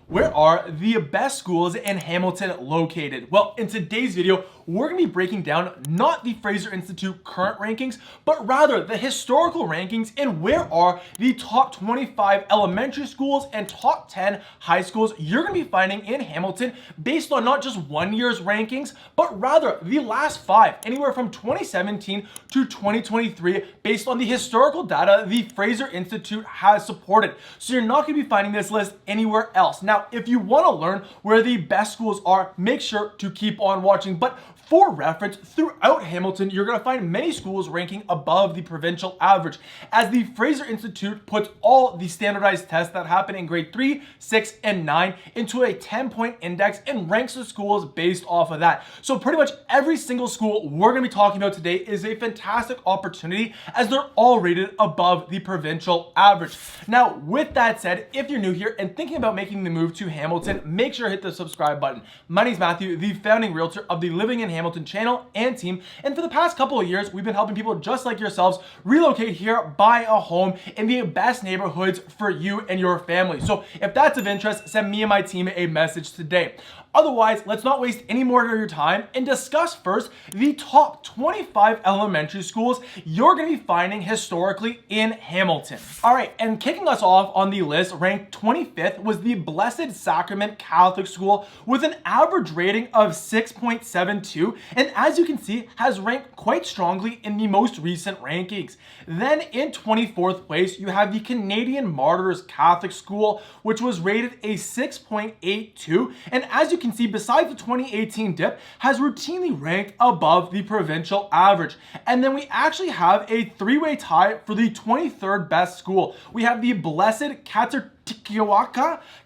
Where are the best schools in Hamilton located? Well, in today's video, we're going to be breaking down not the Fraser Institute current rankings, but rather the historical rankings and where are the top 25 elementary schools and top 10 high schools you're going to be finding in Hamilton based on not just 1 year's rankings, but rather the last 5, anywhere from 2017 to 2023, based on the historical data the Fraser Institute has supported. So you're not going to be finding this list anywhere else. Now, if you want to learn where the best schools are, make sure to keep on watching. But for reference, throughout Hamilton, you're going to find many schools ranking above the provincial average, as the Fraser Institute puts all the standardized tests that happen in grade 3, 6, and 9 into a 10-point index and ranks the schools based off of that. So pretty much every single school we're going to be talking about today is a fantastic opportunity, as they're all rated above the provincial average. Now, with that said, if you're new here and thinking about making the move to Hamilton, make sure to hit the subscribe button. My name is Matthew, the founding realtor of the Living in Hamilton channel and team, and for the past couple of years we've been helping people just like yourselves relocate here, buy a home in the best neighborhoods for you and your family. So if that's of interest, send me and my team a message today. Otherwise, let's not waste any more of your time and discuss first the top 25 elementary schools you're going to be finding historically in Hamilton. All right, and kicking us off on the list, ranked 25th, was the Blessed Sacrament Catholic School with an average rating of 6.72, and as you can see, has ranked quite strongly in the most recent rankings. Then in 24th place, you have the Canadian Martyrs Catholic School, which was rated a 6.82, and as you can see, besides the 2018 dip, has routinely ranked above the provincial average. And then we actually have a three-way tie for the 23rd best school. We have the Blessed Catechumenate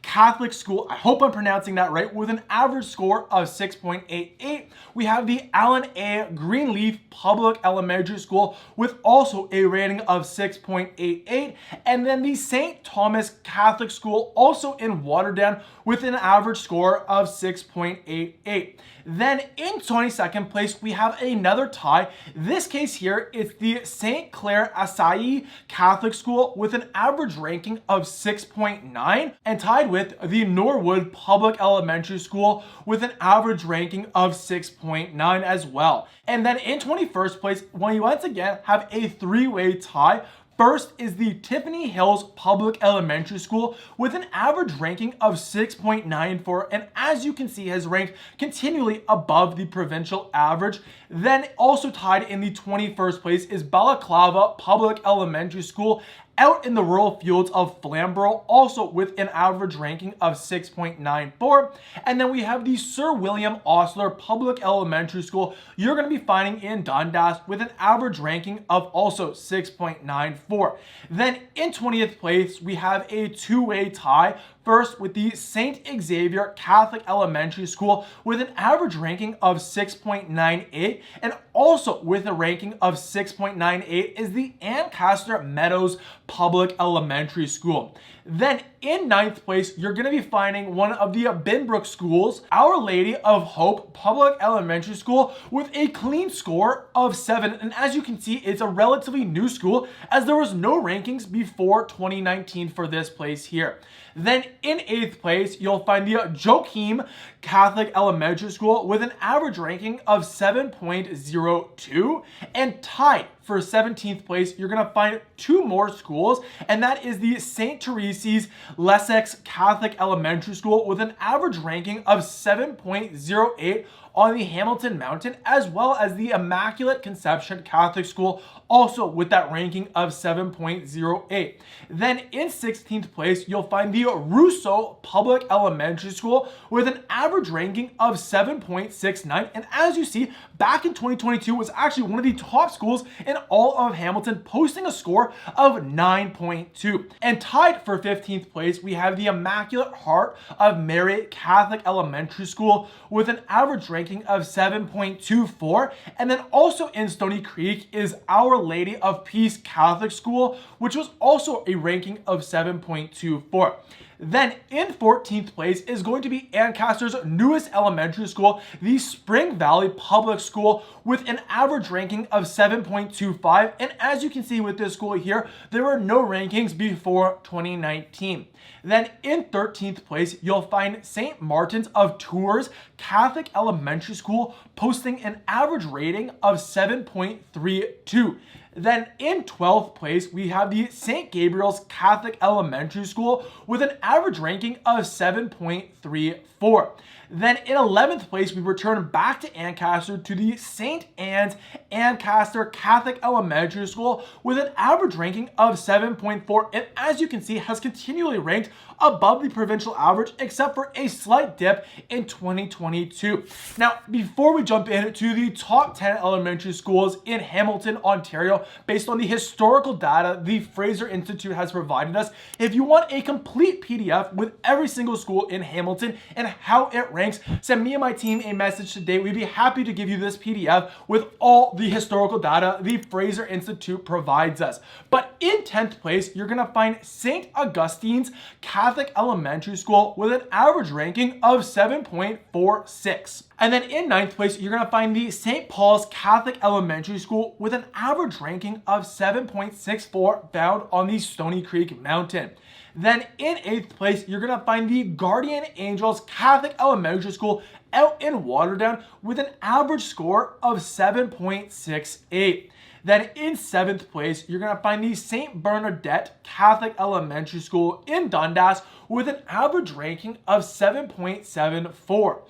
Catholic School, I hope I'm pronouncing that right, with an average score of 6.88. We have the Allen A. Greenleaf Public Elementary School with also a rating of 6.88. And then the St. Thomas Catholic School, also in Waterdown, with an average score of 6.88. Then in 22nd place, we have another tie. This case here is the St. Clair Asai Catholic School with an average ranking of 6.9, and tied with the Norwood Public Elementary School with an average ranking of 6.9 as well. And then in 21st place, we once again have a three-way tie. First is the Tiffany Hills Public Elementary School with an average ranking of 6.94, and as you can see, has ranked continually above the provincial average. Then also tied in the 21st place is Balaclava Public Elementary School out in the rural fields of Flamborough, also with an average ranking of 6.94. And then we have the Sir William Osler Public Elementary School you're going to be finding in Dundas with an average ranking of also 6.94. Then in 20th place, we have a two-way tie. First with the St. Xavier Catholic Elementary School with an average ranking of 6.98, and also with a ranking of 6.98 is the Ancaster Meadows Public Elementary School. Then in 9th place, you're going to be finding one of the Binbrook schools, Our Lady of Hope Public Elementary School, with a clean score of 7. And as you can see, it's a relatively new school, as there was no rankings before 2019 for this place here. Then in 8th place, you'll find the Joachim Catholic Elementary School with an average ranking of 7.02, and tied for 17th place, you're going to find two more schools, and that is the St. Teresa's Lessex Catholic Elementary School with an average ranking of 7.08 on the Hamilton Mountain, as well as the Immaculate Conception Catholic School, also with that ranking of 7.08. Then in 16th place, you'll find the Russo Public Elementary School with an average ranking of 7.69. And as you see, back in 2022 was actually one of the top schools in all of Hamilton, posting a score of 9.2. And tied for 15th place, we have the Immaculate Heart of Mary Catholic Elementary School with an average ranking of 7.24. And then also in Stoney Creek is Our Lady of Peace Catholic School, which was also a ranking of 7.24. Then in 14th place is going to be Ancaster's newest elementary school, the Spring Valley Public School, with an average ranking of 7.25. And as you can see with this school here, there were no rankings before 2019. Then in 13th place, you'll find St. Martin's of Tours Catholic Elementary School, posting an average rating of 7.32. Then in 12th place, we have the St. Gabriel's Catholic Elementary School with an average ranking of 7.34. Then in 11th place, we return back to Ancaster to the St. Anne's Ancaster Catholic Elementary School with an average ranking of 7.4, and as you can see, has continually ranked above the provincial average, except for a slight dip in 2022. Now, before we jump into the top 10 elementary schools in Hamilton, Ontario, based on the historical data the Fraser Institute has provided us, if you want a complete PDF with every single school in Hamilton and how it ranks, send me and my team a message today. We'd be happy to give you this PDF with all the historical data the Fraser Institute provides us. But in 10th place, you're going to find St. Augustine's Catholic Elementary School with an average ranking of 7.46. And then in 9th place, you're going to find the St. Paul's Catholic Elementary School with an average ranking of 7.64, found on the Stoney Creek Mountain. Then in 8th place, you're going to find the Guardian Angels Catholic Elementary School out in Waterdown with an average score of 7.68. Then in 7th place, you're going to find the St. Bernadette Catholic Elementary School in Dundas with an average ranking of 7.74.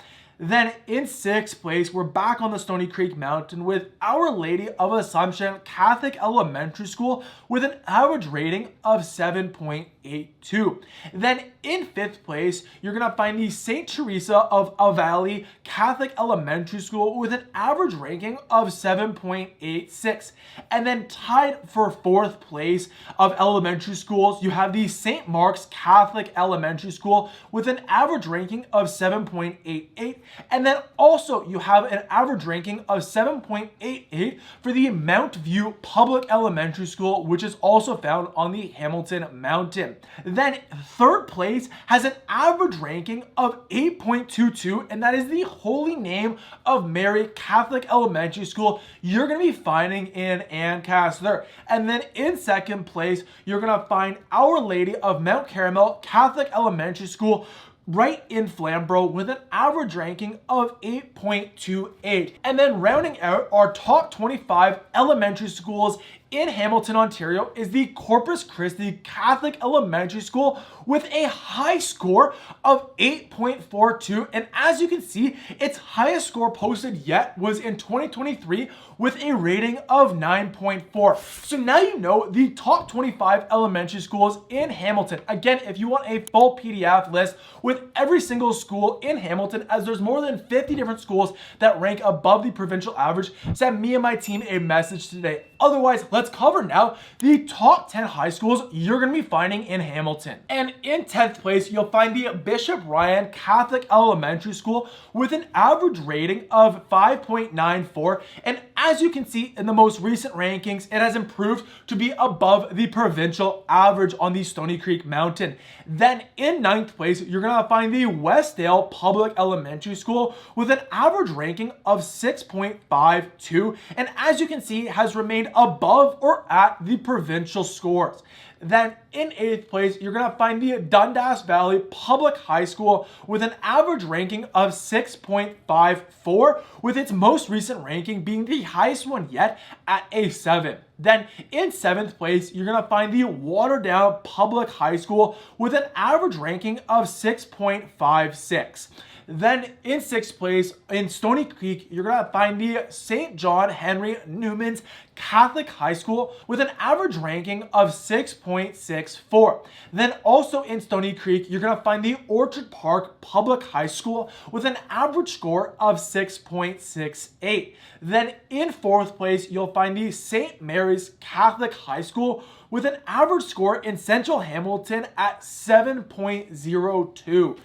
Then in 6th place, we're back on the Stoney Creek Mountain with Our Lady of Assumption Catholic Elementary School with an average rating of 7.82. Then in 5th place, you're going to find the St. Teresa of Avali Catholic Elementary School with an average ranking of 7.86. And then tied for 4th place of elementary schools, you have the St. Mark's Catholic Elementary School with an average ranking of 7.88. And then also you have an average ranking of 7.88 for the Mount View Public Elementary School, which is also found on the Hamilton Mountain. Then 3rd place has an average ranking of 8.22, and that is the Holy Name of Mary Catholic Elementary School you're going to be finding in Ancaster. And then in 2nd place, you're going to find Our Lady of Mount Carmel Catholic Elementary School right in Flamborough with an average ranking of 8.28. And then rounding out our top 25 elementary schools in Hamilton, Ontario is the Corpus Christi Catholic Elementary School with a high score of 8.42. And as you can see, its highest score posted yet was in 2023 with a rating of 9.4. So now you know the top 25 elementary schools in Hamilton. Again, if you want a full PDF list with every single school in Hamilton, as there's more than 50 different schools that rank above the provincial average, send me and my team a message today. Otherwise, let's cover now the top 10 high schools you're going to be finding in Hamilton. And in 10th place, you'll find the Bishop Ryan Catholic Elementary School with an average rating of 5.94. And as you can see in the most recent rankings, it has improved to be above the provincial average on the Stoney Creek Mountain. Then in 9th place, you're going to find the Westdale Public Elementary School with an average ranking of 6.52. And as you can see, it has remained above or at the provincial scores. Then in 8th place, you're going to find the Dundas Valley Public High School with an average ranking of 6.54, with its most recent ranking being the highest one yet at a 7. Then in 7th place, you're going to find the Waterdown Public High School with an average ranking of 6.56. Then in 6th place, in Stoney Creek, you're going to find the St. John Henry Newman's Catholic High School with an average ranking of 6.64. Then also in Stoney Creek, you're going to find the Orchard Park Public High School with an average score of 6.68. Then in 4th place, you'll find the St. Mary's Catholic High School with an average score in Central Hamilton at 7.02.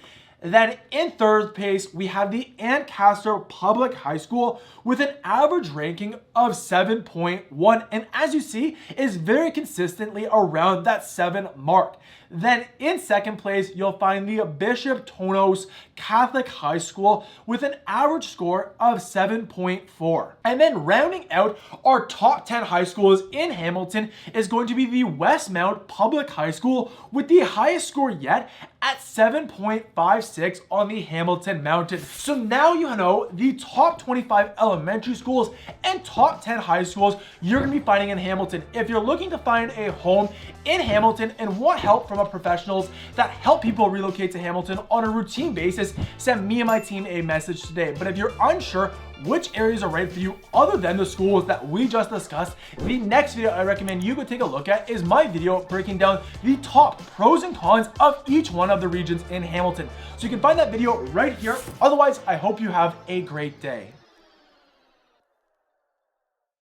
Then in 3rd place, we have the Ancaster Public High School with an average ranking of 7.1. And as you see, is very consistently around that 7 mark. Then in second place, you'll find the Bishop Tonos Catholic High School with an average score of 7.4. And then rounding out our top 10 high schools in Hamilton is going to be the Westmount Public High School with the highest score yet at 7.56 on the Hamilton Mountain. So now you know the top 25 elementary schools and top 10 high schools you're going to be finding in Hamilton. If you're looking to find a home in Hamilton and want help from professionals that help people relocate to Hamilton on a routine basis, send me and my team a message today. But if you're unsure which areas are right for you other than the schools that we just discussed, the next video I recommend you go take a look at is my video breaking down the top pros and cons of each one of the regions in Hamilton. So you can find that video right here. Otherwise, I hope you have a great day.